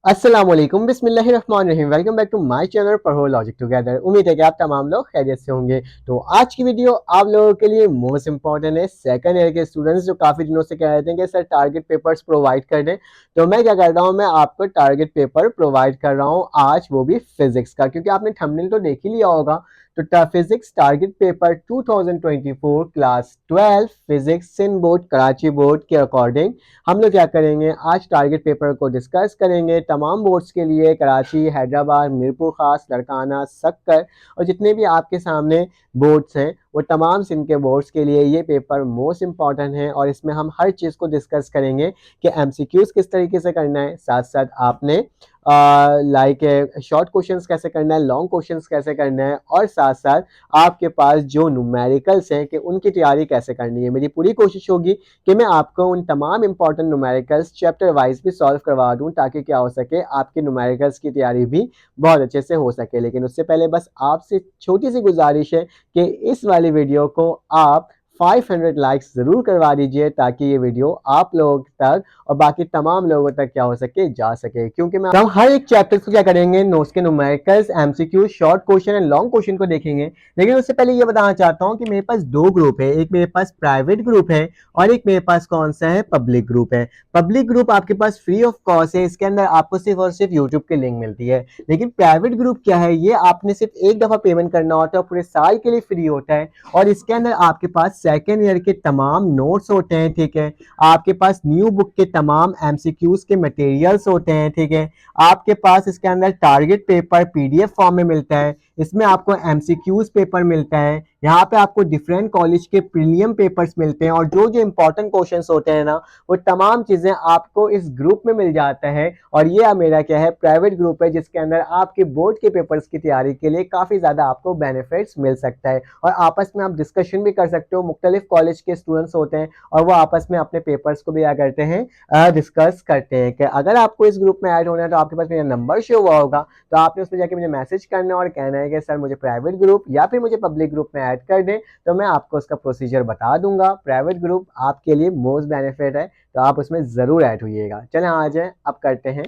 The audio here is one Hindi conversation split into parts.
अस्सलाम वालेकुम बिस्मिल्लाहिर्रहमानिर्रहीम। Welcome back to my channel पढ़ो लॉजिक टुगेदर। उम्मीद है कि आप तमाम लोग खैरियत से होंगे। तो आज की वीडियो आप लोगों के लिए मोस्ट इंपॉर्टेंट है। सेकंड ईयर के स्टूडेंट्स जो काफ़ी दिनों से कह रहे थे कि सर टारगेट पेपर्स प्रोवाइड कर दें, तो मैं क्या कर रहा हूँ, मैं आपको टारगेट पेपर प्रोवाइड कर रहा हूँ आज, वो भी फिजिक्स का। क्योंकि आपने थंबनेल तो देख ही लिया होगा। तो physics target paper 2024 class 12 physics Sindh board Karachi board के अकॉर्डिंग हम लोग क्या करेंगे, आज टारगेट पेपर को डिस्कस करेंगे तमाम बोर्ड्स के लिए। कराची, हैदराबाद, मीरपुर खास, लड़काना, सक्कर और जितने भी आपके सामने बोर्ड्स हैं वो तमाम सिंध के बोर्ड्स के लिए ये पेपर मोस्ट इंपॉर्टेंट है। और इसमें हम हर चीज़ को डिस्कस करेंगे कि एमसीक्यूज किस तरीके से करना है, साथ साथ आपने लाइक शॉर्ट क्वेश्चंस कैसे करना है, लॉन्ग क्वेश्चंस कैसे करना है, और साथ साथ आपके पास जो न्यूमेरिकल्स हैं कि उनकी तैयारी कैसे करनी है। मेरी पूरी कोशिश होगी कि मैं आपको उन तमाम इंपॉर्टेंट न्यूमेरिकल्स चैप्टर वाइज भी सॉल्व करवा दूं, ताकि क्या हो सके, आपकी न्यूमेरिकल्स की तैयारी भी बहुत अच्छे से हो सके। लेकिन उससे पहले बस आपसे छोटी सी गुजारिश है कि इस वाली वीडियो को आप 500 लाइक्स ज़रूर करवा दीजिए, ताकि ये वीडियो आप लोगों तक और बाकी तमाम लोगों तक क्या हो सके, जा सके। क्योंकि मैं हम हर एक चैप्टर को क्या करेंगे, नोट्स के numericals, MCQ, short question and long question को देखेंगे। लेकिन उससे पहले ये बताना चाहता हूँ कि मेरे पास दो ग्रुप है, एक मेरे पास प्राइवेट ग्रुप है और एक मेरे पास कौन सा है, पब्लिक ग्रुप है। पब्लिक ग्रुप आपके पास फ्री ऑफ कॉस्ट है, इसके अंदर आपको सिर्फ और सिर्फ यूट्यूब की लिंक मिलती है। लेकिन प्राइवेट ग्रुप क्या है, ये आपने सिर्फ एक दफा पेमेंट करना होता है, पूरे साल के लिए फ्री होता है। और इसके अंदर आपके पास सेकेंड ईयर के तमाम नोट्स होते हैं, ठीक है। आपके पास न्यू बुक के तमाम एमसीक्यूज के मटेरियल्स होते हैं, ठीक है। आपके पास इसके अंदर टारगेट पेपर पीडीएफ फॉर्म में मिलता है, इसमें आपको एमसीक्यूज पेपर मिलता है, यहाँ पे आपको डिफरेंट कॉलेज के प्रीलियम पेपर्स मिलते हैं, और जो जो इंपॉर्टेंट क्वेश्चंस होते हैं ना, वो तमाम चीजें आपको इस ग्रुप में मिल जाता है। और ये मेरा क्या है, प्राइवेट ग्रुप है, जिसके अंदर आपके बोर्ड के पेपर्स की तैयारी के लिए काफी ज्यादा आपको बेनिफिट्स मिल सकता है। और आपस में आप डिस्कशन भी कर सकते हो, मुख्तलिफ कॉलेज के स्टूडेंट्स होते हैं और वो आपस में अपने पेपर्स को भी क्या करते हैं, डिस्कस करते हैं। कि अगर आपको इस ग्रुप में ऐड होना है तो आपके पास मेरा नंबर शो हुआ होगा, तो आपने उसमें जाके मुझे मैसेज करना है और कहना है कि सर मुझे प्राइवेट ग्रुप या फिर मुझे पब्लिक ग्रुप में ऐड कर दें, तो मैं आपको उसका प्रोसीजर बता दूंगा। प्राइवेट ग्रुप आपके लिए मोस्ट बेनिफिट है, तो आप उसमें ज़रूर ऐड होइएगा। चलें आ जाएं, अब करते हैं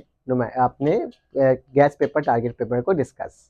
अपने गैस पेपर टारगेट पेपर को डिस्कस।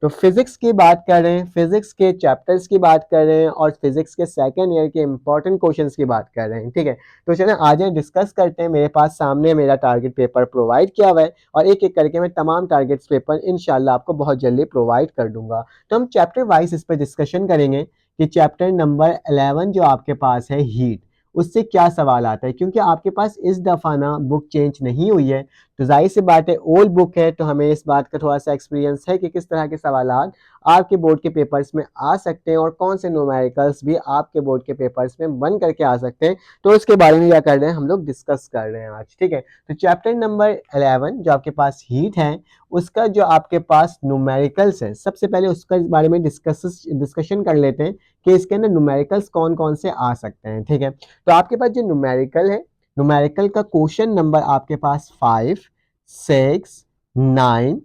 तो फिजिक्स की बात कर रहे हैं, फिजिक्स के चैप्टर्स की बात कर रहे हैं और फिजिक्स के सेकंड ईयर के इंपॉर्टेंट क्वेश्चंस की बात कर रहे हैं, ठीक है। तो चलें आ जाए डिस्कस करते हैं। मेरे पास सामने मेरा टारगेट पेपर प्रोवाइड किया हुआ है और एक एक करके मैं तमाम टारगेट्स पेपर इंशाल्लाह आपको बहुत जल्दी प्रोवाइड कर दूंगा। तो हम चैप्टर वाइज इस पर डिस्कशन करेंगे कि चैप्टर नंबर 11 जो आपके पास है, हीट, उससे क्या सवाल आता है। क्योंकि आपके पास इस दफ़ा ना बुक चेंज नहीं हुई है, तो जाहिर सी बात है ओल्ड बुक है, तो हमें इस बात का थोड़ा सा एक्सपीरियंस है कि किस तरह के सवालात आपके बोर्ड के पेपर्स में आ सकते हैं और कौन से न्यूमेरिकल्स भी आपके बोर्ड के पेपर्स में बन करके आ सकते हैं। तो इसके बारे में क्या कर रहे हैं, हम लोग डिस्कस कर रहे हैं आज, ठीक है। तो चैप्टर नंबर 11 जो आपके पास हीट है, उसका जो आपके पास न्यूमेरिकल्स है, सबसे पहले उसका बारे में डिस्कशन कर लेते हैं कि इसके अंदर न्यूमेरिकल्स कौन कौन से आ सकते हैं, ठीक है। तो आपके पास जो न्यूमेरिकल है, न्यूमेरिकल का क्वेश्चन नंबर आपके पास 5, 6, 9,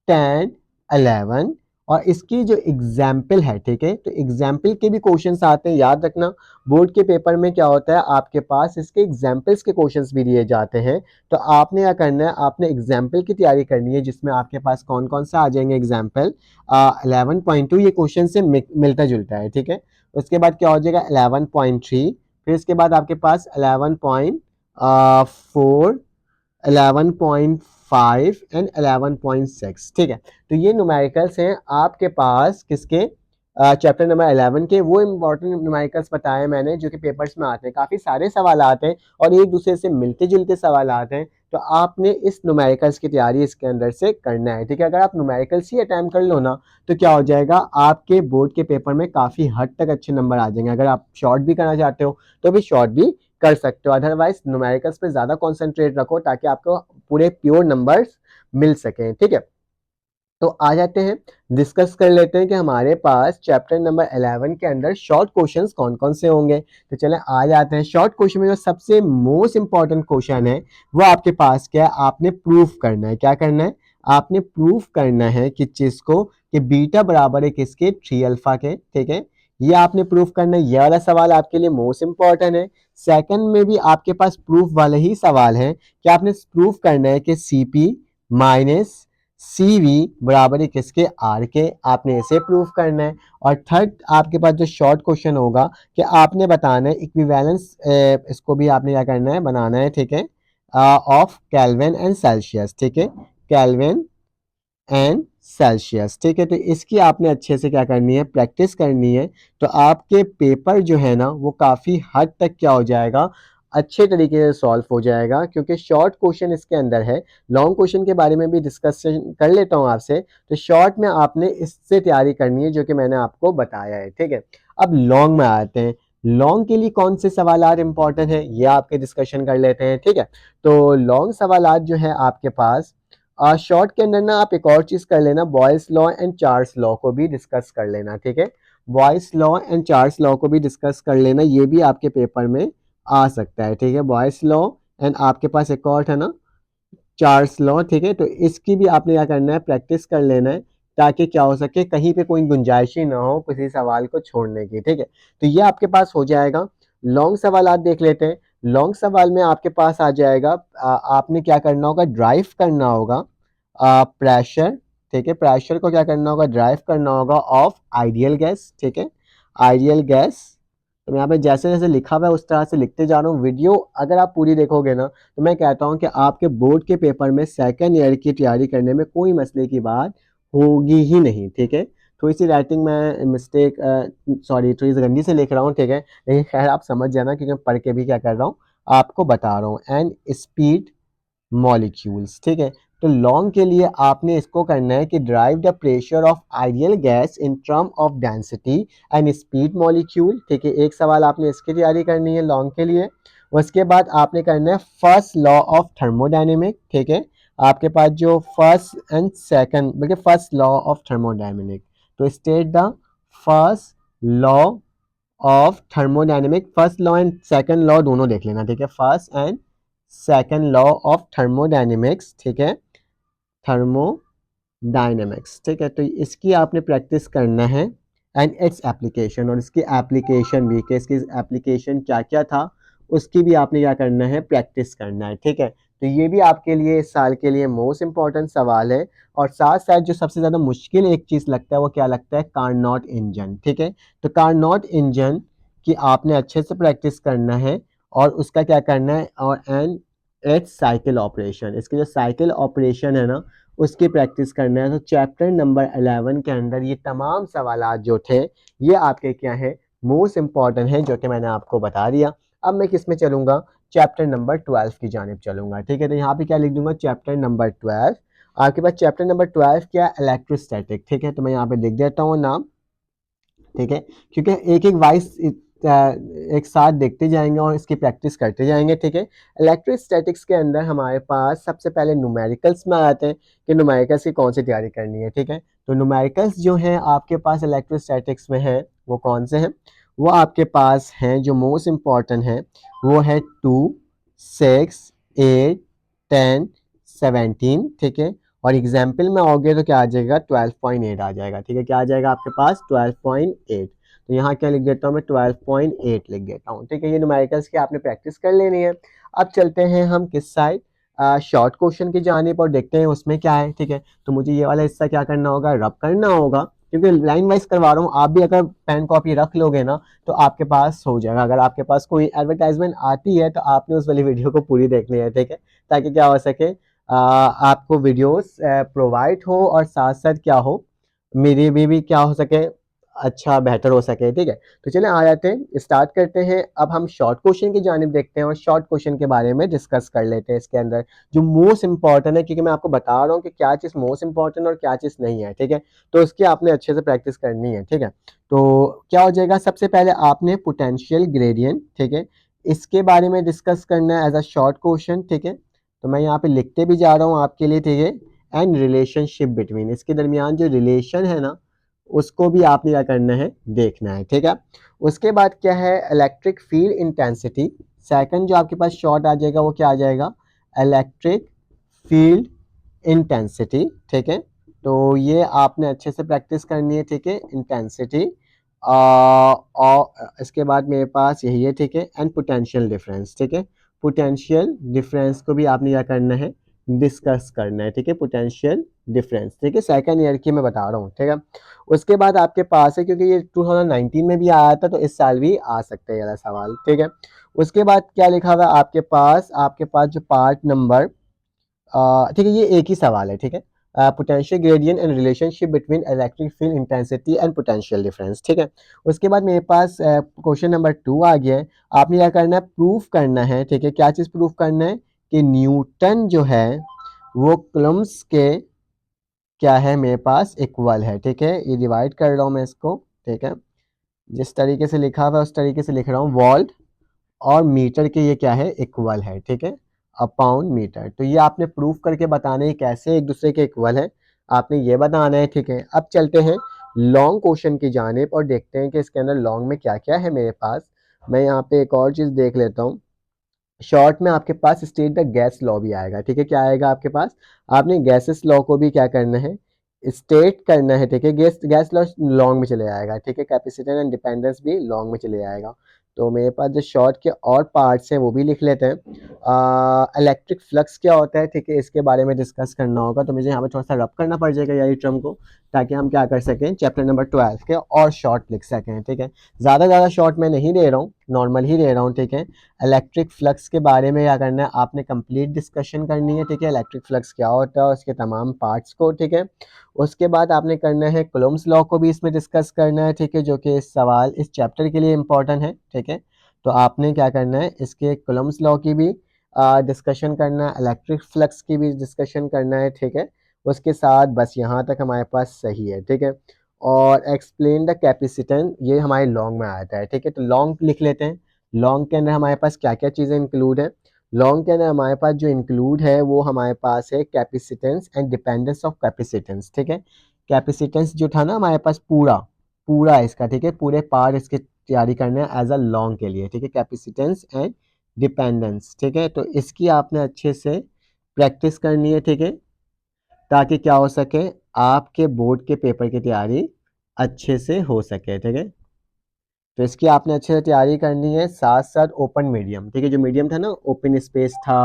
10, 11 और इसकी जो एग्जाम्पल है, ठीक है। तो एग्जाम्पल के भी क्वेश्चंस आते हैं, याद रखना बोर्ड के पेपर में क्या होता है, आपके पास इसके एग्जाम्पल्स के क्वेश्चंस भी दिए जाते हैं। तो आपने क्या करना है, आपने एग्जाम्पल की तैयारी करनी है, जिसमें आपके पास कौन कौन सा आ जाएंगे एग्जाम्पल। 11.2 ये क्वेश्चन से मिलता जुलता है, ठीक है। उसके बाद क्या हो जाएगा 11.3, फिर इसके बाद आपके पास 11.4, 11.5 एंड 11.6, ठीक है। तो ये न्यूमेरिकल्स हैं आपके पास किसके, चैप्टर नंबर 11 के। वो इंपॉर्टेंट न्यूमेरिकल्स बताए मैंने जो कि पेपर्स में आते हैं, काफ़ी सारे सवाल आते हैं और एक दूसरे से मिलते जुलते सवाल आते हैं। तो आपने इस न्यूमेरिकल्स की तैयारी इसके अंदर से करना है, ठीक है। अगर आप न्यूमेरिकल्स ही अटैम्प्ट कर लो ना, तो क्या हो जाएगा, आपके बोर्ड के पेपर में काफ़ी हद तक अच्छे नंबर आ जाएंगे। अगर आप शॉर्ट भी करना चाहते हो तो भी शॉर्ट भी कर सकते हो, अदरवाइज न्यूमेरिकल्स पे ज़्यादा कॉन्सेंट्रेट रखो ताकि आपको पूरे प्योर नंबर्स मिल सकें, ठीक है। तो आ जाते हैं, डिस्कस कर लेते हैं कि हमारे पास चैप्टर नंबर 11 के अंदर शॉर्ट क्वेश्चंस कौन कौन से होंगे। तो चलें आ जाते हैं। शॉर्ट क्वेश्चन में जो सबसे मोस्ट इंपॉर्टेंट क्वेश्चन है वो आपके पास क्या है, आपने प्रूफ करना है। क्या करना है, आपने प्रूफ करना है कि चीज को, कि बीटा बराबर है किसके, 3 अल्फा के, ठीक है। ये आपने प्रूफ करना है, ये वाला सवाल आपके लिए मोस्ट इंपॉर्टेंट है। सेकंड में भी आपके पास प्रूफ वाले ही सवाल है कि आपने प्रूफ करना है कि सीपी माइनस सी वी बराबर है किसके, आर के। आपने इसे प्रूव करना है। और थर्ड आपके पास जो शॉर्ट क्वेश्चन होगा कि आपने बताना है इक्विवेलेंस, इसको भी आपने क्या करना है, बनाना है, ठीक है, ऑफ केल्विन एंड सेल्सियस, ठीक है, केल्विन एंड सेल्सियस, ठीक है। तो इसकी आपने अच्छे से क्या करनी है, प्रैक्टिस करनी है। तो आपके पेपर जो है ना वो काफ़ी हद तक क्या हो जाएगा, अच्छे तरीके से सॉल्व हो जाएगा, क्योंकि शॉर्ट क्वेश्चन इसके अंदर है। लॉन्ग क्वेश्चन के बारे में भी डिस्कशन कर लेता हूँ आपसे। तो शॉर्ट में आपने इससे तैयारी करनी है जो कि मैंने आपको बताया है, ठीक है। अब लॉन्ग में आते हैं। लॉन्ग के लिए कौन से सवाल इंपॉर्टेंट है ये आपके डिस्कशन कर लेते हैं, ठीक है। तो लॉन्ग सवाल जो है आपके पास, शॉर्ट के अंदर ना आप एक और चीज कर लेना, boys law and Charles law को भी डिस्कस कर लेना, ठीक है। Boys law and Charles law को भी डिस्कस कर लेना, ये भी आपके पेपर में आ सकता है, ठीक है। बॉयस लॉ एंड आपके पास एक और है ना, चार्ल्स लॉ, ठीक है। तो इसकी भी आपने क्या करना है, प्रैक्टिस कर लेना है, ताकि क्या हो सके, कहीं पे कोई गुंजाइश ही ना हो किसी सवाल को छोड़ने की, ठीक है। तो ये आपके पास हो जाएगा। लॉन्ग सवाल आप देख लेते हैं। लॉन्ग सवाल में आपके पास आ जाएगा, आपने क्या करना होगा, ड्राइव करना होगा प्रेशर, ठीक है। प्रेशर को क्या करना होगा, ड्राइव करना होगा ऑफ आइडियल गैस, ठीक है, आइडियल गैस। तो यहाँ पे जैसे जैसे लिखा हुआ है उस तरह से लिखते जा रहा हूँ। वीडियो अगर आप पूरी देखोगे ना तो मैं कहता हूँ कि आपके बोर्ड के पेपर में सेकंड ईयर की तैयारी करने में कोई मसले की बात होगी ही नहीं, ठीक है। थोड़ी सी राइटिंग में मिस्टेक, सॉरी, थोड़ी सी गंदी से लिख रहा हूँ, ठीक है, लेकिन खैर आप समझ जाना, क्योंकि मैं पढ़ के भी क्या कर रहा हूँ आपको बता रहा हूँ। एंड स्पीड मॉलिक्यूल्स, ठीक है। तो लॉन्ग के लिए आपने इसको करना है कि drive the pressure of ideal gas in term of density and speed molecule, ठीक है। एक सवाल आपने इसकी तैयारी करनी है लॉन्ग के लिए। उसके बाद आपने करना है फर्स्ट लॉ ऑफ थर्मोडायनेमिक, ठीक है। आपके पास जो फर्स्ट एंड सेकंड, बल्कि फर्स्ट लॉ ऑफ थर्मोडायनेमिक, तो state the first law of thermodynamic. First law and second law दोनों देख लेना, ठीक है, first and second law of thermodynamics, ठीक है, थर्मोडायनेमिक्स, ठीक है। तो इसकी आपने प्रैक्टिस करना है एंड इट्स एप्लीकेशन, और इसकी एप्लीकेशन भी, कि इसकी एप्लीकेशन क्या क्या था उसकी भी आपने क्या करना है, प्रैक्टिस करना है, ठीक है। तो ये भी आपके लिए इस साल के लिए मोस्ट इंपॉर्टेंट सवाल है। और साथ साथ जो सबसे ज़्यादा मुश्किल एक चीज़ लगता है वो क्या लगता है, कार्नोट इंजन, ठीक है। तो कार्नोट इंजन की आपने अच्छे से प्रैक्टिस करना है, और उसका क्या करना है, और एंड एच साइकिल ऑपरेशन, इसके जो साइकिल ऑपरेशन है ना उसकी प्रैक्टिस करना है। तो चैप्टर नंबर 11 के अंदर ये तमाम सवाल जो थे ये आपके क्या है, मोस्ट इंपॉर्टेंट है, जो कि मैंने आपको बता दिया। अब मैं किस में चलूंगा, चैप्टर नंबर 12 की जानिब चलूंगा, ठीक है। तो यहाँ पे क्या लिख दूंगा, चैप्टर नंबर 12। आपके पास चैप्टर नंबर 12 क्या, इलेक्ट्रोस्टैटिक, ठीक है। तो मैं यहाँ पे लिख देता हूँ नाम, ठीक है, क्योंकि एक एक वाइस एक साथ देखते जाएंगे और इसकी प्रैक्टिस करते जाएंगे, ठीक है। इलेक्ट्रोस्टैटिक्स के अंदर हमारे पास सबसे पहले न्यूमेरिकल्स में आते हैं कि न्यूमेरिकल्स की कौन सी तैयारी करनी है, ठीक है। तो न्यूमेरिकल्स जो है आपके पास इलेक्ट्रोस्टैटिक्स में है वो कौन से हैं, वो आपके पास हैं जो मोस्ट इम्पॉर्टेंट है, वो है 2, 6, 8, 10, 17, ठीक है। और एग्जाम्पल में आओगे तो क्या आ जाएगा, 12.8 आ जाएगा, ठीक है। क्या आ जाएगा आपके पास, 12.8। तो यहाँ क्या लिख देता हूँ मैं, 12.8 लिख देता हूँ, ठीक है। ये न्यूमेरिकल्स की आपने प्रैक्टिस कर लेनी है। अब चलते हैं हम किस साइड, शॉर्ट क्वेश्चन की जानिब, और देखते हैं उसमें क्या है, ठीक है। तो मुझे ये वाला हिस्सा क्या करना होगा, रब करना होगा, क्योंकि लाइन वाइज करवा रहा हूँ। आप भी अगर पेन कॉपी रख लोगे ना तो आपके पास हो जाएगा। अगर आपके पास कोई एडवर्टाइजमेंट आती है तो आपने उस वाली वीडियो को पूरी देखनी है, ठीक है, ताकि क्या हो सके, आपको वीडियोस प्रोवाइड हो और साथ साथ क्या हो, मेरे भी क्या हो सके, अच्छा बेहतर हो सके, ठीक है। तो चलें आ जाते हैं, स्टार्ट करते हैं। अब हम शॉर्ट क्वेश्चन की जानिब देखते हैं और शॉर्ट क्वेश्चन के बारे में डिस्कस कर लेते हैं। इसके अंदर जो मोस्ट इंपॉर्टेंट है, क्योंकि मैं आपको बता रहा हूँ कि क्या चीज़ मोस्ट इंपॉर्टेंट और क्या चीज़ नहीं है, ठीक है। तो उसकी आपने अच्छे से प्रैक्टिस करनी है, ठीक है। तो क्या हो जाएगा, सबसे पहले आपने पोटेंशियल ग्रेडियंट, ठीक है, इसके बारे में डिस्कस करना है एज अ शॉर्ट क्वेश्चन, ठीक है। तो मैं यहाँ पे लिखते भी जा रहा हूँ आपके लिए, ठीक है। एंड रिलेशनशिप बिटवीन, इसके दरमियान जो रिलेशन है ना उसको भी आपने क्या करना है, देखना है, ठीक है। उसके बाद क्या है, इलेक्ट्रिक फील्ड इंटेंसिटी। सेकंड जो आपके पास शॉर्ट आ जाएगा वो क्या आ जाएगा, इलेक्ट्रिक फील्ड इंटेंसिटी, ठीक है। तो ये आपने अच्छे से प्रैक्टिस करनी है, ठीक है, इंटेंसिटी। और इसके बाद मेरे पास यही है, ठीक है। एंड पोटेंशियल डिफरेंस, ठीक है, पोटेंशियल डिफरेंस को भी आपने क्या करना है, डिस्कस करना है, ठीक है, पोटेंशियल डिफरेंस, ठीक है, सेकंड ईयर की मैं बता रहा हूँ, ठीक है। उसके बाद आपके पास है, क्योंकि ये 2019 में भी आया था तो इस साल भी आ सकते हैं ये सवाल, ठीक है। उसके बाद क्या लिखा हुआ है आपके पास जो पार्ट नंबर, ठीक है, ये एक ही सवाल है, ठीक है। Potential gradient and relationship between electric field intensity and potential difference, ठीक है। उसके बाद मेरे पास क्वेश्चन नंबर 2 आ गया है। आपने क्या करना है, प्रूफ करना है, ठीक है। क्या चीज़ प्रूफ करना है कि न्यूटन जो है वो कुलम्ब्स के क्या है मेरे पास इक्वल है, ठीक है। ये डिवाइड कर रहा हूँ मैं इसको, ठीक है। जिस तरीके से लिखा हुआ है उस तरीके से लिख रहा हूँ, वॉल्ट और मीटर के ये क्या है, इक्वल है, ठीक है, अपॉन मीटर। तो ये आपने प्रूफ करके बताना है कैसे एक दूसरे के इक्वल है, आपने ये बताना है, ठीक है। अब चलते हैं लॉन्ग क्वेश्चन की जानिब और देखते हैं कि इसके अंदर लॉन्ग में क्या क्या है मेरे पास। मैं यहाँ पे एक और चीज़ देख लेता हूँ। शॉर्ट में आपके पास स्टेट द गैस लॉ भी आएगा, ठीक है। क्या आएगा आपके पास, आपने गैसेस लॉ को भी क्या करना है, स्टेट करना है, ठीक है। गैस गैस लॉ लॉन्ग में चले आएगा, ठीक है। कैपेसिटर एंड डिपेंडेंस भी लॉन्ग में चले आएगा। तो मेरे पास जो शॉर्ट के और पार्ट्स हैं वो भी लिख लेते हैं। इलेक्ट्रिक फ्लक्स क्या होता है, ठीक है, इसके बारे में डिस्कस करना होगा, तो मुझे यहाँ पे थोड़ा सा रब करना पड़ जाएगा यही टर्म को, ताकि हम क्या कर सकें, चैप्टर नंबर 12 के और शॉर्ट लिख सकें, ठीक है। ज़्यादा शॉर्ट मैं नहीं दे रहा हूँ, नॉर्मल ही दे रहा हूँ, ठीक है। इलेक्ट्रिक फ्लक्स के बारे में क्या करना है, आपने कंप्लीट डिस्कशन करनी है, ठीक है। इलेक्ट्रिक फ्लक्स क्या होता है, उसके तमाम पार्ट्स को, ठीक है। उसके बाद आपने करना है कुलम्ब्स लॉ को भी इसमें डिस्कस करना है, ठीक है, जो कि इस सवाल इस चैप्टर के लिए इम्पोर्टेंट है, ठीक है। तो आपने क्या करना है, इसके कुलम्ब्स लॉ की भी डिस्कशन करना है, इलेक्ट्रिक फ्लक्स की भी डिस्कशन करना है, ठीक है। उसके साथ बस यहाँ तक हमारे पास सही है, ठीक है। और एक्सप्लेन द कैपेसिटेंस, ये हमारे लॉन्ग में आता है, ठीक है। तो लॉन्ग लिख लेते हैं। लॉन्ग के अंदर हमारे पास क्या क्या चीज़ें इंक्लूड है। लॉन्ग के अंदर हमारे पास जो इंक्लूड है वो हमारे पास है capacitance and dependence of capacitance, ठीक है। कैपेसिटेंस जो था ना हमारे पास पूरा पूरा इसका, ठीक है, पूरे पार्ट इसके तैयारी करने हैं एज अ लॉन्ग के लिए, ठीक है। कैपेसिटेंस एंड डिपेंडेंस, ठीक है। तो इसकी आपने अच्छे से प्रैक्टिस करनी है, ठीक है, ताकि क्या हो सके, आपके बोर्ड के पेपर की तैयारी अच्छे से हो सके, ठीक है। तो इसकी आपने अच्छे से तैयारी करनी है, साथ साथ ओपन मीडियम, ठीक है। जो मीडियम था ना, ओपन स्पेस था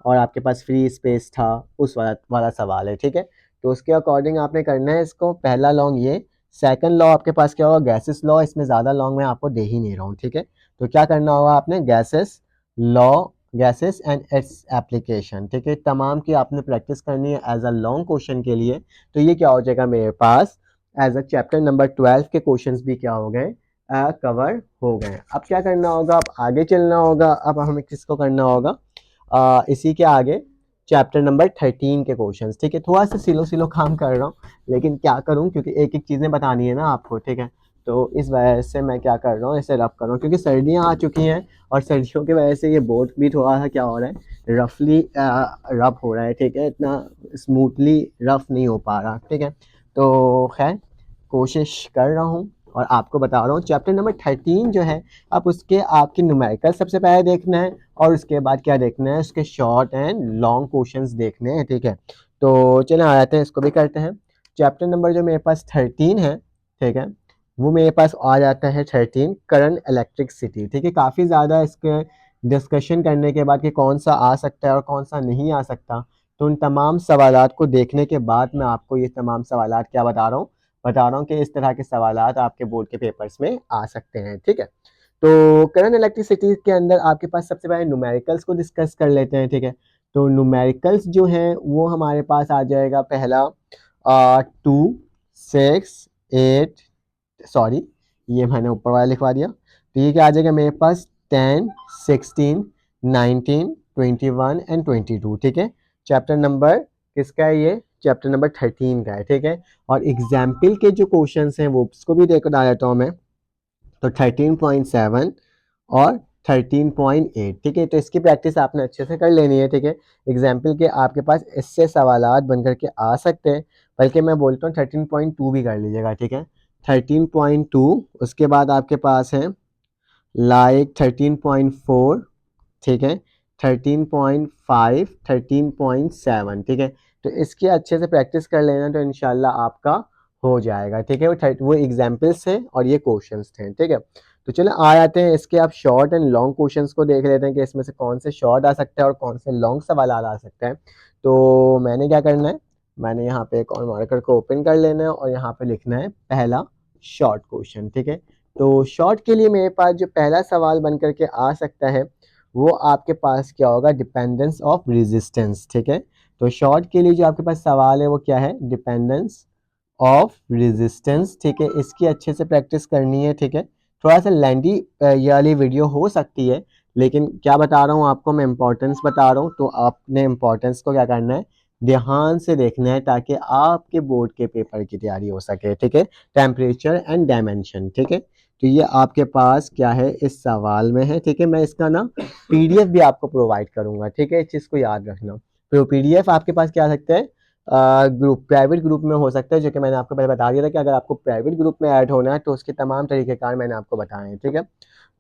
और आपके पास फ्री स्पेस था, उस वाला सवाल है, ठीक है। तो उसके अकॉर्डिंग आपने करना है इसको। पहला लॉन्ग ये, सेकंड लॉ आपके पास क्या होगा, गैसेस लॉ। इसमें ज़्यादा लॉन्ग मैं आपको दे ही नहीं रहा हूँ, ठीक है। तो क्या करना होगा आपने, gases law, gases and its application, ठीक है, तमाम की आपने प्रैक्टिस करनी है एज अ लॉन्ग क्वेश्चन के लिए। तो ये क्या हो जाएगा मेरे पास, एज अ चैप्टर नंबर 12 के क्वेश्चंस भी क्या हो गए, कवर हो गए। अब क्या करना होगा, अब आगे चलना होगा। अब हमें किसको करना होगा, इसी के आगे चैप्टर नंबर 13 के क्वेश्चंस, ठीक है। थोड़ा सा सिलो सिलो काम कर रहा हूँ, लेकिन क्या करूँ, क्योंकि एक एक चीज़ें बतानी है ना आपको, ठीक है। तो इस वजह से मैं क्या कर रहा हूँ, इसे रफ कर रहा हूँ, क्योंकि सर्दियाँ आ चुकी हैं और सर्दियों की वजह से ये बोर्ड भी थोड़ा सा क्या हो रहा है, रफली रफ हो रहा है, ठीक है। इतना स्मूथली रफ नहीं हो पा रहा, ठीक है। तो खैर कोशिश कर रहा हूँ और आपको बता रहा हूँ। चैप्टर नंबर 13 जो है, आप उसके आपके न्यूमेरिकल सबसे पहले देखना है और उसके बाद क्या देखना है, उसके शॉर्ट एंड लॉन्ग क्वेश्चंस देखने हैं, ठीक है। तो चलिए आ जाते हैं, इसको भी करते हैं। चैप्टर नंबर जो मेरे पास 13 है, ठीक है, वो मेरे पास आ जाता है 13 करंट इलेक्ट्रिसिटी, ठीक है। काफ़ी ज़्यादा इसके डिस्कशन करने के बाद कि कौन सा आ सकता है और कौन सा नहीं आ सकता, तो उन तमाम सवालात को देखने के बाद मैं आपको ये तमाम सवालात क्या बता रहा हूँ कि इस तरह के सवालात आपके बोर्ड के पेपर्स में आ सकते हैं, ठीक है। तो करंट इलेक्ट्रिसिटी के अंदर आपके पास सबसे पहले न्यूमेरिकल्स को डिस्कस कर लेते हैं, ठीक है। तो न्यूमेरिकल्स जो हैं वो हमारे पास आ जाएगा पहला 2 6 8, सॉरी ये मैंने ऊपर वाला लिखवा दिया। तो ये क्या आ जाएगा मेरे पास, 10 16 19 21 एंड 22, ठीक है। चैप्टर नंबर किसका है, ये चैप्टर नंबर 13 का है, ठीक है। और एग्जाम्पल के जो क्वेश्चंस हैं वो उसको भी देखो डाल देता हूँ मैं। तो 13.7 और 13.8, ठीक है। तो इसकी प्रैक्टिस आपने अच्छे से कर लेनी है, ठीक है। एग्जाम्पल के आपके पास इससे सवालात बन करके आ सकते हैं, बल्कि मैं बोलता हूँ 13.2 भी कर लीजिएगा, ठीक है। 13.2, उसके बाद आपके पास है लाइक 13.4, ठीक है, 13.5 13.7, ठीक है। तो इसकी अच्छे से प्रैक्टिस कर लेना, तो इंशाल्लाह आपका हो जाएगा, ठीक है। वो एग्जाम्पल्स हैं और ये क्वेश्चंस थे, ठीक है। तो चलो आ जाते हैं इसके आप शॉर्ट एंड लॉन्ग क्वेश्चंस को देख लेते हैं कि इसमें से कौन से शॉर्ट आ सकते हैं और कौन से लॉन्ग सवाल आ सकते हैं। तो मैंने क्या करना है, मैंने यहाँ पे एक और मार्कर को ओपन कर लेना है और यहाँ पे लिखना है पहला शॉर्ट क्वेश्चन, ठीक है। तो शॉर्ट के लिए मेरे पास जो पहला सवाल बन करके आ सकता है वो आपके पास क्या होगा, डिपेंडेंस ऑफ रेजिस्टेंस, ठीक है। तो शॉर्ट के लिए जो आपके पास सवाल है वो क्या है, डिपेंडेंस ऑफ रेजिस्टेंस, ठीक है। इसकी अच्छे से प्रैक्टिस करनी है, ठीक है। थोड़ा सा लेंथी ये वाली वीडियो हो सकती है, लेकिन क्या बता रहा हूँ आपको, मैं इंपॉर्टेंस बता रहा हूँ, तो आपने इंपॉर्टेंस को क्या करना है, ध्यान से देखना है ताकि आपके बोर्ड के पेपर की तैयारी हो सके, ठीक है। टेम्परेचर एंड डायमेंशन, ठीक है। तो ये आपके पास क्या है इस सवाल में है, ठीक है। मैं इसका ना पीडीएफ भी आपको प्रोवाइड करूंगा, ठीक है। इस चीज़ को याद रखना। तो पीडीएफ आपके पास क्या आ सकता है, ग्रुप, प्राइवेट ग्रुप में हो सकता है, जो कि मैंने आपको पहले बता दिया था कि अगर आपको प्राइवेट ग्रुप में ऐड होना है तो उसके तमाम तरीक़ेकार मैंने आपको बताए हैं, ठीक है।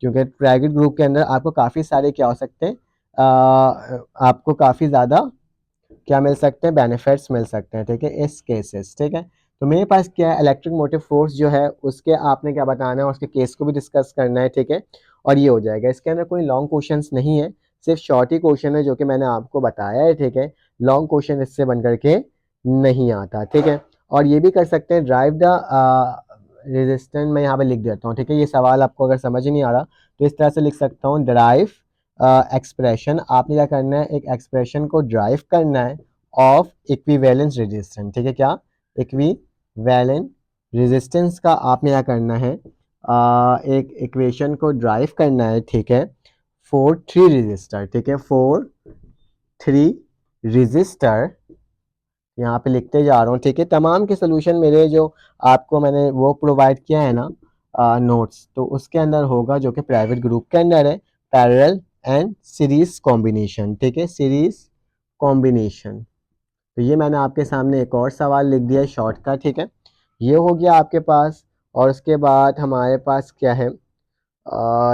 क्योंकि प्राइवेट ग्रुप के अंदर आपको काफ़ी सारे क्या हो सकते हैं, आपको काफ़ी ज़्यादा क्या मिल सकते हैं, बेनिफिट्स मिल सकते हैं, ठीक है, इस केसेस, ठीक है। तो मेरे पास क्या है, इलेक्ट्रिक मोटिव फोर्स जो है उसके आपने क्या बताना है और उसके केस को भी डिस्कस करना है, ठीक है। और ये हो जाएगा, इसके अंदर कोई लॉन्ग क्वेश्चंस नहीं है, सिर्फ शॉर्ट ही क्वेश्चन है जो कि मैंने आपको बताया है, ठीक है। लॉन्ग क्वेश्चन इससे बन करके नहीं आता, ठीक है। और ये भी कर सकते हैं, ड्राइव द रेजिस्टेंस, मैं यहाँ पे लिख देता हूँ, ठीक है। ये सवाल आपको अगर समझ नहीं आ रहा तो इस तरह से लिख सकता हूँ, ड्राइव एक्सप्रेशन, आपने क्या करना है, एक एक्सप्रेशन को ड्राइव करना है ऑफ इक्विवेलेंस रेजिस्टेंस, ठीक है। क्या, इक्विवेलेंट रेजिस्टेंस का आपने क्या करना है, एक इक्वेशन को ड्राइव करना है, ठीक है, फॉर 3 रेजिस्टर, ठीक है, फॉर 3 रेजिस्टर, यहाँ पे लिखते जा रहा हूँ, ठीक है। तमाम के सोल्यूशन मेरे जो आपको मैंने वो प्रोवाइड किया है ना नोट्स, तो उसके अंदर होगा जो कि प्राइवेट ग्रुप के अंदर है, पैरेलल एंड सीरीज कॉम्बिनेशन, ठीक है, सीरीज कॉम्बिनेशन। तो ये मैंने आपके सामने एक और सवाल लिख दिया है शॉर्ट का, ठीक है। ये हो गया आपके पास। और उसके बाद हमारे पास क्या है,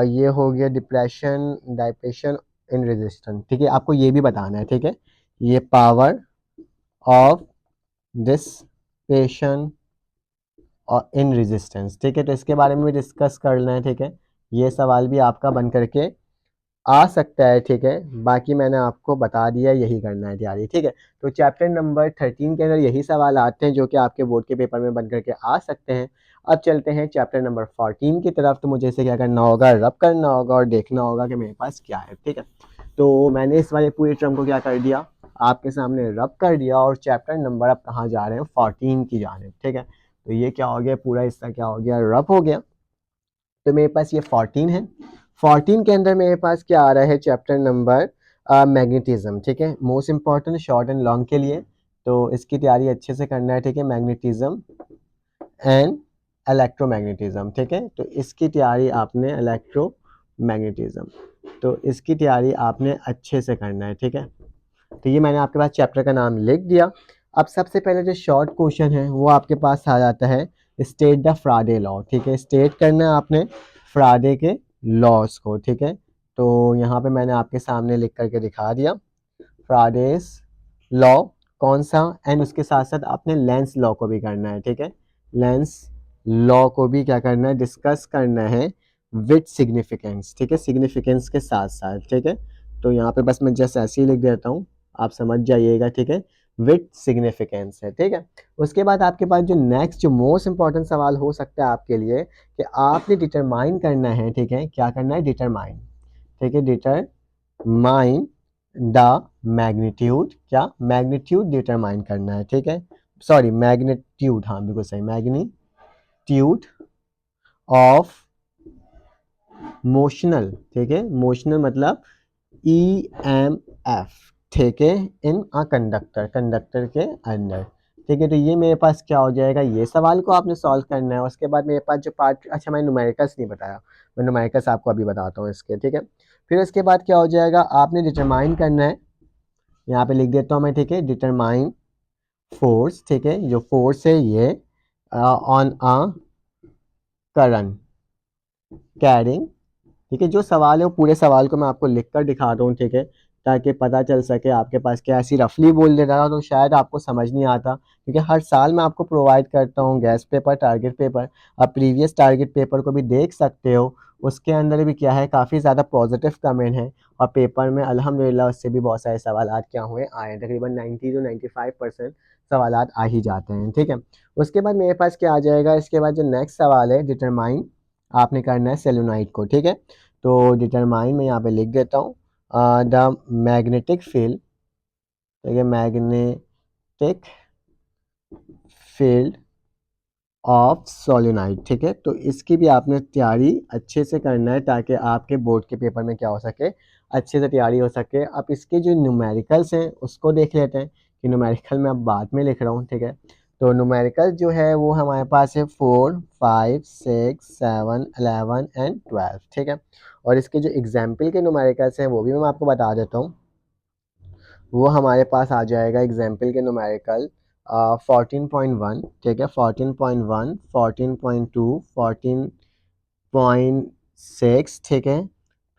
ये हो गया डिप्रेशन डाइप्रेशन इन रेजिस्टेंस, ठीक है। आपको ये भी बताना है, ठीक है, ये पावर ऑफ डिसिपेशन और इन रेजिस्टेंस, ठीक है। तो इसके बारे में भी डिस्कस करना है, ठीक है। ये सवाल भी आपका बन करके आ सकता है, ठीक है। बाकी मैंने आपको बता दिया, यही करना है तैयारी, ठीक है। तो चैप्टर नंबर 13 के अंदर यही सवाल आते हैं जो कि आपके बोर्ड के पेपर में बन करके आ सकते हैं। अब चलते हैं चैप्टर नंबर 14 की तरफ। तो मुझे इसे क्या करना होगा, रब करना होगा और देखना होगा कि मेरे पास क्या है, ठीक है। तो मैंने इस वाले पूरे टर्म को क्या कर दिया, आपके सामने रब कर दिया और चैप्टर नंबर अब कहाँ जा रहे हैं, 14 की जानिब, ठीक है। तो ये क्या हो गया, पूरा हिस्सा क्या हो गया, रब हो गया। तो मेरे पास ये 14 है। 14 के अंदर मेरे पास क्या आ रहा है, चैप्टर नंबर मैग्नेटिज्म, ठीक है। Most important short and long के लिए, तो इसकी तैयारी अच्छे से करना है, ठीक है। मैग्नेटिज्म एंड इलेक्ट्रोमैग्नेटिज्म, ठीक है। तो इसकी तैयारी आपने इलेक्ट्रोमैग्नेटिज्म, तो इसकी तैयारी आपने अच्छे से करना है, ठीक है। तो ये मैंने आपके पास चैप्टर का नाम लिख दिया। अब सबसे पहले जो शॉर्ट क्वेश्चन है वो आपके पास आ जाता है, स्टेट द फ्राडे लॉ, ठीक है। स्टेट करना है आपने फ्राडे के लॉस को, ठीक है। तो यहाँ पे मैंने आपके सामने लिख करके दिखा दिया फ्राडेस लॉ कौन सा, एंड उसके साथ साथ आपने लेंस लॉ को भी करना है, ठीक है। लेंस लॉ को भी क्या करना है, डिस्कस करना है विथ सिग्निफिकेंस, ठीक है, सिग्निफिकेंस के साथ साथ, ठीक है। तो यहाँ पे बस मैं जस्ट ऐसे ही लिख देता हूँ, आप समझ जाइएगा, ठीक है, विथ सिग्निफिकेंस है, ठीक है। उसके बाद आपके पास जो नेक्स्ट जो मोस्ट इंपॉर्टेंट सवाल हो सकता है आपके लिए कि आपने डिटरमाइन करना है, ठीक है, क्या करना है, डिटरमाइन, ठीक है, डिटरमाइन द मैग्नीट्यूड, क्या, मैग्नीट्यूड डिटरमाइन करना है, ठीक है। सॉरी, मैग्नीट्यूड, हाँ बिल्कुल सही, मैग्नीट्यूड ऑफ मोशनल, ठीक है, मोशनल मतलब EMF, ठीक है, इन अ कंडक्टर, कंडक्टर के अंदर, ठीक है। तो ये मेरे पास क्या हो जाएगा, ये सवाल को आपने सॉल्व करना है। उसके बाद मेरे पास जो पार्ट, अच्छा मैंने न्यूमेरिकल्स नहीं बताया, मैं न्यूमेरिकल्स आपको अभी बताता हूँ इसके, ठीक है। फिर उसके बाद क्या हो जाएगा, आपने डिटरमाइन करना है, यहाँ पे लिख देता हूँ मैं, ठीक है, डिटरमाइन फोर्स, ठीक है, जो फोर्स है ये ऑन अ करंट कैरिंग, ठीक है। जो सवाल है वो पूरे सवाल को मैं आपको लिख कर दिखा रहा हूँ, ठीक है, ताकि पता चल सके आपके पास क्या, ऐसी रफली बोल दे रहा तो शायद आपको समझ नहीं आता, क्योंकि हर साल मैं आपको प्रोवाइड करता हूँ गैस पेपर, टारगेट पेपर। आप प्रीवियस टारगेट पेपर को भी देख सकते हो, उसके अंदर भी क्या है, काफ़ी ज़्यादा पॉजिटिव कमेंट है और पेपर में अल्हम्दुलिल्लाह उससे भी बहुत सारे सवालात क्या हुए आए हैं, तकरीबन 90 to 95% सवालात आ ही जाते हैं। ठीक है, उसके बाद मेरे पास क्या आ जाएगा, इसके बाद जो नेक्स्ट सवाल है डिटरमाइन आपने करना है सेलेनाइट को। ठीक है, तो डिटरमाइन मैं यहाँ पे लिख देता हूँ द मैग्नेटिक फील्ड, ठीक है, मैग्नेटिक फील्ड ऑफ सोलेनाइड। ठीक है, तो इसकी भी आपने तैयारी अच्छे से करना है ताकि आपके बोर्ड के पेपर में क्या हो सके, अच्छे से तैयारी हो सके। अब इसके जो न्यूमेरिकल्स हैं उसको देख लेते हैं कि न्यूमेरिकल मैं अब बाद में लिख रहा हूँ। ठीक है, तो न्यूमेरिकल जो है वो हमारे पास है 4, 5, 6, 7, 11 एंड 12। ठीक है, और इसके जो एग्जाम्पल के न्यूमेरिकल्स हैं वो भी मैं आपको बता देता हूँ। वो हमारे पास आ जाएगा एग्जाम्पल के न्यूमेरिकल 14.1, ठीक है, 14.1, 14.2, 14.6, ठीक है,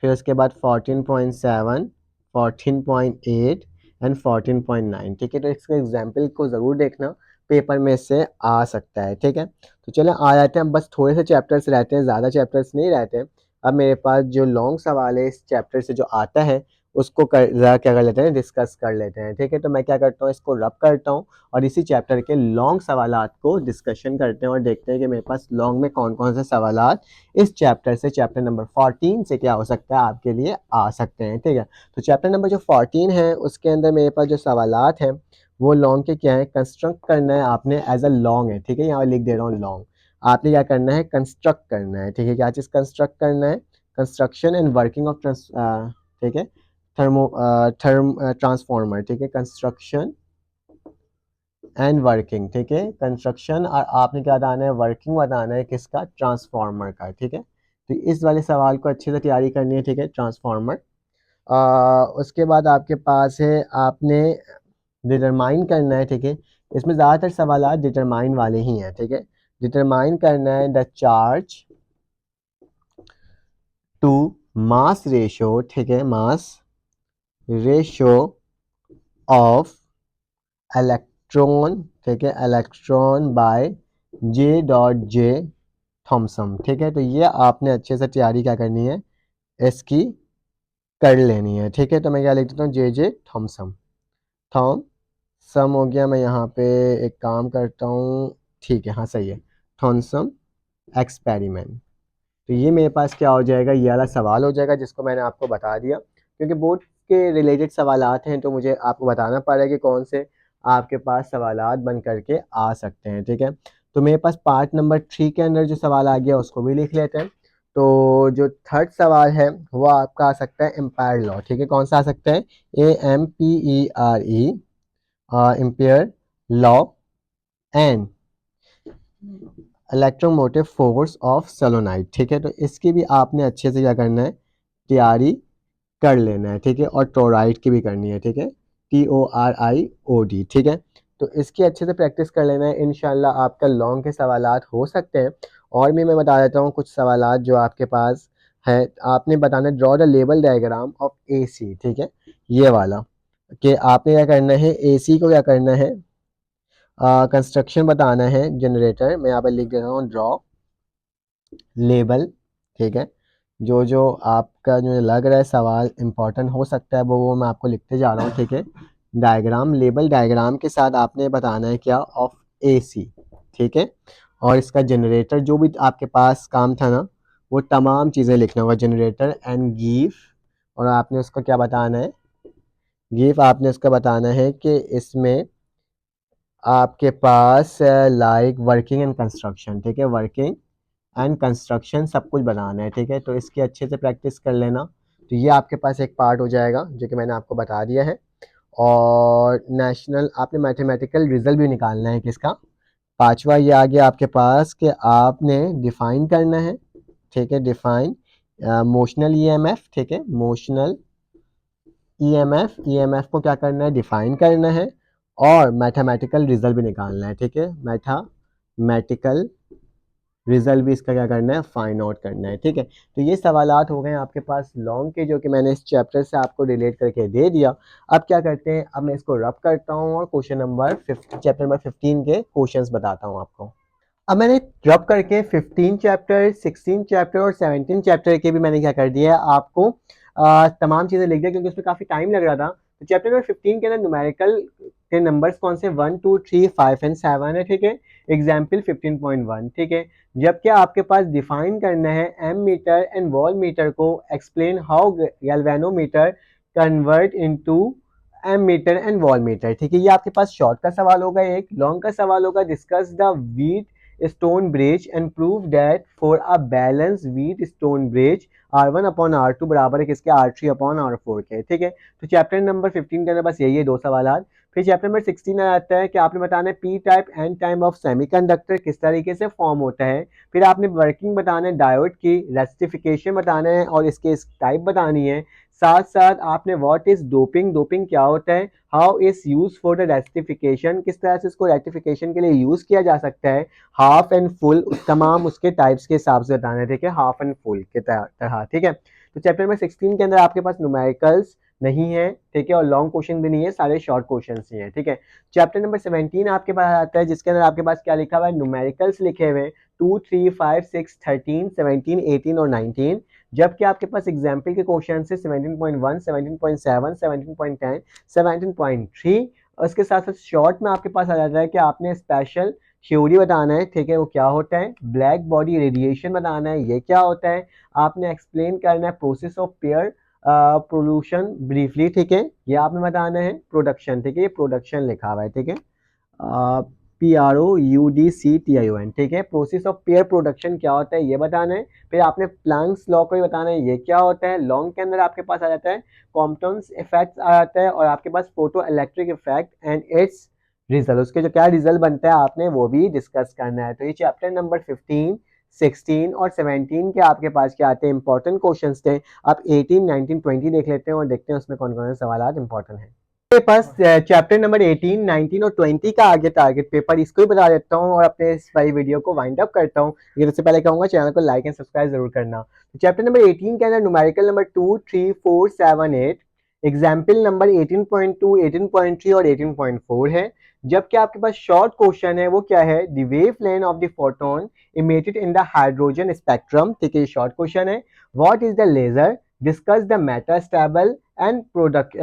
फिर उसके बाद 14.7, 14.8 एंड 14.9। ठीक है, तो इसके एग्जाम्पल को ज़रूर देखना, पेपर में से आ सकता है। ठीक है, तो चलो आ जाते हैं, अब बस थोड़े से चैप्टर्स रहते हैं, ज़्यादा चैप्टर्स नहीं रहते हैं। अब मेरे पास जो लॉन्ग सवाल है इस चैप्टर से जो आता है उसको ज़रा क्या कर लेते हैं, डिस्कस कर लेते हैं। ठीक है, तो मैं क्या करता हूँ, इसको रब करता हूँ और इसी चैप्टर के लॉन्ग सवालात को डिस्कशन करते हैं और देखते हैं कि मेरे पास लॉन्ग में कौन कौन से सवालात इस चैप्टर से, चैप्टर नंबर 14 से क्या हो सकता है, आपके लिए आ सकते हैं। ठीक है, तो चैप्टर नंबर जो 14 है उसके अंदर मेरे पास जो सवालात हैं वो लॉन्ग के क्या है, कंस्ट्रक्ट करना है आपने एज अ लॉन्ग है। ठीक है, यहाँ लिख दे रहा हूँ लॉन्ग, आपने क्या करना है, कंस्ट्रक्ट करना है। ठीक है, क्या चीज़ कंस्ट्रक्ट करना है, कंस्ट्रक्शन एंड वर्किंग ऑफ ठीक है, ट्रांसफॉर्मर। ठीक है, कंस्ट्रक्शन एंड वर्किंग। ठीक है, कंस्ट्रक्शन और आपने क्या बताना है, वर्किंग बताना है किसका, ट्रांसफॉर्मर का। ठीक है, तो इस वाले सवाल को अच्छे से तैयारी करनी है। ठीक है, ट्रांसफॉर्मर। उसके बाद आपके पास है, आपने डिटरमाइन करना है। ठीक है, इसमें ज़्यादातर सवाल डिटरमाइन वाले ही हैं। ठीक है, डिटरमाइन करना है the charge to mass ratio. ठीक है, मास रेशो ऑफ इलेक्ट्रॉन। ठीक है, electron by J dot J Thomson. ठीक है, तो ये आपने अच्छे से तैयारी क्या करनी है, इसकी कर लेनी है। ठीक है, तो मैं क्या लिख देता हूँ, जे जे थॉमसन, थॉमसम हो गया। मैं यहाँ पे एक काम करता हूँ, ठीक है, हाँ सही है, थॉमसन एक्सपेरिमेंट। तो ये मेरे पास क्या हो जाएगा, ये वाला सवाल हो जाएगा जिसको मैंने आपको बता दिया, क्योंकि बोर्ड के रिलेटेड सवालात हैं तो मुझे आपको बताना पड़ेगा कि कौन से आपके पास सवालात बन करके आ सकते हैं। ठीक है, तो मेरे पास पार्ट नंबर 3 के अंदर जो सवाल आ गया उसको भी लिख लेते हैं। तो जो थर्ड सवाल है वो आपका आ सकता है एम्पायर लॉ। ठीक है, कौन सा आ सकता है, AMPERE, ampere law and electromotive force of solenoid. ठीक है, तो इसकी भी आपने अच्छे से क्या करना है, तैयारी कर लेना है। ठीक है, और टोराइड की भी करनी है। ठीक है, TORIOD। ठीक है, तो इसकी अच्छे से प्रैक्टिस कर लेना है, इंशाल्लाह आपका लॉन्ग के सवालात हो सकते हैं। और भी मैं बता देता हूँ कुछ सवालात जो आपके पास है, आपने बताना है draw the level diagram of AC। ठीक है, ये वाला कि आपने क्या करना है, AC को क्या करना है, कंस्ट्रक्शन बताना है जनरेटर। मैं यहाँ पर लिख देता हूँ ड्रॉ लेबल। ठीक है, जो जो आपका जो लग रहा है सवाल इंपॉर्टेंट हो सकता है वो मैं आपको लिखते जा रहा हूँ। ठीक है, डायग्राम, लेबल डायग्राम के साथ आपने बताना है क्या, ऑफ AC। ठीक है, और इसका जनरेटर जो भी आपके पास काम था ना वो तमाम चीज़ें लिखना होगा, जनरेटर एंड गिव। और आपने उसको क्या बताना है, गिव आपने उसका बताना है कि इसमें आपके पास लाइक वर्किंग एंड कंस्ट्रक्शन। ठीक है, वर्किंग एंड कंस्ट्रक्शन सब कुछ बनाना है। ठीक है, तो इसकी अच्छे से प्रैक्टिस कर लेना। तो ये आपके पास एक पार्ट हो जाएगा जो कि मैंने आपको बता दिया है। और नेशनल आपने मैथमेटिकल रिजल्ट भी निकालना है किसका, पांचवा ये आ गया आपके पास कि आपने डिफाइन करना है। ठीक है, डिफाइन मोशनल EMF। ठीक है, मोशनल EMF को क्या करना है, डिफाइन करना है और मैथमेटिकल रिजल्ट भी निकालना है। ठीक है, मैथमेटिकल रिजल्ट भी इसका क्या करना है, फाइंड आउट करना है। ठीक है, तो ये सवालात हो गए आपके पास लॉन्ग के जो कि मैंने इस चैप्टर से आपको रिलेट करके दे दिया। अब क्या करते हैं, अब मैं इसको रब करता हूँ और क्वेश्चन नंबर चैप्टर नंबर 15 के क्वेश्चंस बताता हूँ आपको। अब मैंने ड्रॉप करके 15 चैप्टर, 16 चैप्टर और 17 चैप्टर के भी मैंने क्या कर दिया है आपको तमाम चीज़ें लिख दिया, क्योंकि उसमें काफ़ी टाइम लग रहा था। तो चैप्टर नंबर 15 के अंदर न्यूमेरिकल के नंबर्स कौन से 1 2 3 5 एंड 7 है, ठीक है। एग्जाम्पल 15.1, ठीक है। जबकि आपके पास डिफाइन करना है ammeter and voltmeter को, explain how galvanometer convert into ammeter and voltmeter, ठीक है। ये आपके पास शॉर्ट का सवाल होगा। एक लॉन्ग का सवाल होगा, discuss the wheat stone bridge and prove that for a balanced wheat stone bridge R1 upon R2 बराबर है किसके, R3 upon R4 के, ठीक है। तो चैप्टर नंबर 15 के अंदर बस यही है, दो सवाल। फिर चैप्टर नंबर 16 आ जाता है कि आपने बताना है P type N type of semiconductor किस तरीके से फॉर्म होता है। फिर आपने वर्किंग बताना है डायोड की, रेक्टिफिकेशन बताना है और इसके टाइप बतानी है। साथ साथ आपने व्हाट इज डोपिंग, डोपिंग क्या होता है, how is use for the rectification, किस तरह से इसको रेक्टिफिकेशन के लिए यूज किया जा सकता है। हाफ एंड फुल तमाम उसके टाइप्स के हिसाब से बताना है, ठीक है, हाफ एंड फुल के तरह, ठीक है। तो चैप्टर नंबर 16 के अंदर आपके पास न्यूमेरिकल्स नहीं है, ठीक है, और लॉन्ग क्वेश्चन भी नहीं है, सारे शॉर्ट क्वेश्चन ही हैं, ठीक है। चैप्टर नंबर 17 आपके पास आता है जिसके अंदर आपके पास क्या लिखा हुआ है, न्यूमेरिकल्स लिखे हुए हैं 2 3 5 6 13 17 18 और 19। जबकि आपके पास एग्जाम्पल के क्वेश्चन है 17.1 17.7 17.10 17.3। उसके साथ साथ शॉर्ट में आपके पास आ जाता है कि आपने स्पेशल थ्योरी बताना है, ठीक है, वो क्या होता है, ब्लैक बॉडी रेडिएशन बताना है, ये क्या होता है। आपने एक्सप्लेन करना है प्रोसेस ऑफ पेयर प्रोल्यूशन ब्रीफली, ठीक है, ये आपने बताना है। प्रोडक्शन, ठीक है, ये प्रोडक्शन लिखा हुआ है, ठीक है, PROUDCTION, ठीक है। प्रोसेस ऑफ पेयर प्रोडक्शन क्या होता है ये बताना है। फिर आपने प्लैंक्स लॉ को भी बताना है, ये क्या होता है। लॉन्ग के अंदर आपके पास आ जाता है कॉम्पटन्स इफेक्ट आ जाता है, और आपके पास photoelectric effect and its result, उसके जो क्या रिजल्ट बनता है आपने वो भी डिस्कस करना है। तो ये चैप्टर नंबर 15 16 और 17 के आपके पास क्या आते हैं, इंपॉर्टेंट क्वेश्चंस थे। आप 18 19 20 देख लेते हैं और देखते हैं उसमें कौन कौन से सवाल इंपॉर्टेंट है। मेरे पास चैप्टर नंबर 18 19 और 20 का आगे टारगेट पेपर, इसको ही बता देता हूँ और अपने इस वाली वीडियो को वाइंड अप करता हूँ। ये सबसे पहले कहूँगा चैनल को लाइक एंड सब्सक्राइब जरूर करना। तो चैप्टर नंबर 18 के अंदर न्यूमेरिकल नंबर 2 3 4 7 8, एग्जाम्पल नंबर 18.2 18.3 और 18.4 है। जबकि आपके पास शॉर्ट क्वेश्चन है वो क्या है, the wavelength of the photon emitted in the hydrogen spectrum, ठीक है, शॉर्ट क्वेश्चन है। What is the laser, discuss the metastable and product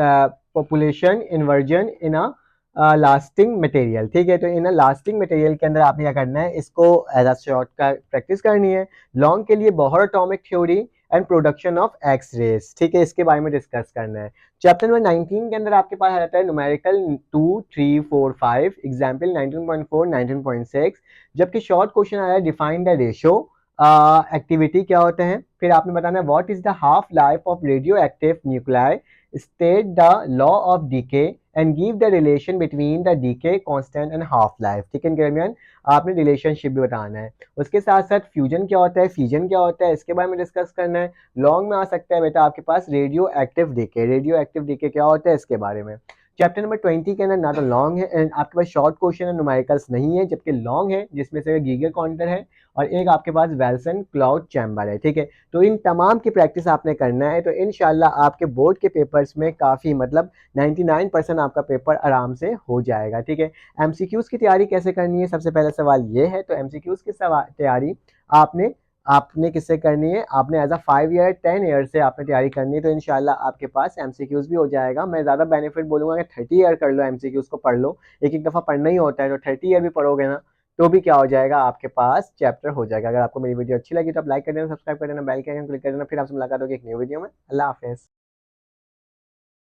population inversion in a lasting material, ठीक है। तो इन अ लास्टिंग मटेरियल के अंदर आपने क्या करना है, इसको एज अ शॉर्ट का प्रैक्टिस करनी है। लॉन्ग के लिए Bohr atomic theory and production of X rays, ठीक है, इसके बारे में डिस्कस करना है। चैप्टर नंबर 19 के अंदर आपके पास आ जाता है न्यूमेरिकल 2 3 4 5, एग्जाम्पल 19.4 19.6। जबकि शॉर्ट क्वेश्चन आया है डिफाइन द रेशियो एक्टिविटी क्या होते हैं। फिर आपने बताना है what is the half life of radio active nuclei, state the law of decay and give the relation between the decay constant and half life, ठीक है, इनके दरमियान आपने रिलेशनशिप भी बताना है। उसके साथ साथ फ्यूजन क्या होता है, फ्यूजन क्या होता है, इसके बारे में डिस्कस करना है। लॉन्ग में आ सकता है बेटा आपके पास radioactive decay, radioactive decay क्या होता है इसके बारे में। चैप्टर नंबर 20 के अंदर ना तो लॉन्ग है एंड आपके पास शॉर्ट क्वेश्चन है, न्यूमेरिकल्स नहीं है, जबकि लॉन्ग है जिसमें से गीगर काउंटर है और एक आपके पास वेल्सन क्लाउड चैम्बर है, ठीक है। तो इन तमाम की प्रैक्टिस आपने करना है, तो इंशाल्लाह आपके बोर्ड के पेपर्स में काफ़ी मतलब 99% आपका पेपर आराम से हो जाएगा, ठीक है। एमसीक्यूज़ की तैयारी कैसे करनी है, सबसे पहला सवाल ये है। तो एमसीक्यूज़ की तैयारी आपने आपने किससे करनी है, आपने एज अ 5 ईयर 10 ईयर से आपने तैयारी करनी है। तो इंशाल्लाह आपके पास एमसीक्यूज़ भी हो जाएगा। मैं ज़्यादा बेनिफिट बोलूँगा कि 30 ईयर कर लो, एमसीक्यूज़ को पढ़ लो, एक एक दफ़ा पढ़ना ही होता है, तो 30 ईयर भी पढ़ोगे ना तो भी क्या हो जाएगा, आपके पास चैप्टर हो जाएगा। अगर आपको मेरी वीडियो अच्छी लगी तो आप लाइक कर देना, सब्सक्राइब कर देना, बेल के आइकन क्लिक कर देना। फिर आपसे मुलाकात होगी एक न्यू वीडियो में। अल्लाह हाफिज़।